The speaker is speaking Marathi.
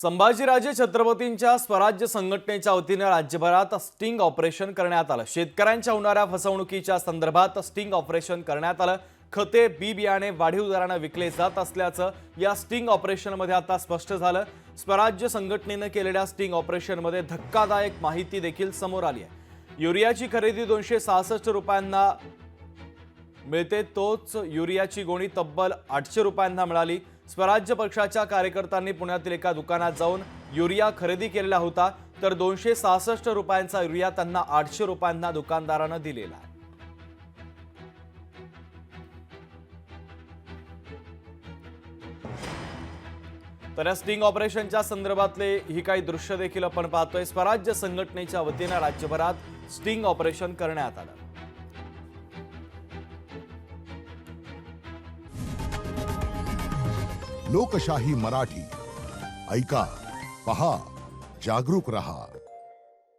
संभाजीराजे छत्रपतींच्या स्वराज्य संघटनेच्या वतीने राज्यभरात स्टिंग ऑपरेशन करण्यात आलं। शेतकऱ्यांच्या होणाऱ्या फसवणुकीच्या संदर्भात स्टिंग ऑपरेशन करण्यात आलं। खते बी बियाणे वाढीव दराने विकले जात असल्याचं या स्टिंग ऑपरेशनमध्ये आता स्पष्ट झालं। स्वराज्य संघटनेने केलेल्या स्टिंग ऑपरेशनमध्ये धक्कादायक माहिती देखील समोर आली आहे। युरियाची खरेदी 266 रुपयांना मिळते, तोच युरियाची गोणी तब्बल 800 रुपयांना मिळाली। स्वराज्य पक्षाच्या कार्यकर्त्यांनी पुण्यातील एका दुकानात जाऊन युरिया खरेदी केलेला होता, तर 266 रुपयांचा युरिया त्यांना 800 रुपयांना दुकानदारानं दिलेला आहे। तर या स्टिंग ऑपरेशनच्या संदर्भातले ही काही दृश्य देखील आपण पाहतोय। स्वराज्य संघटनेच्या वतीने राज्यभरात स्टिंग ऑपरेशन करण्यात आलं। लोकशाही मराठी ऐका, पहा, जागरूक रहा।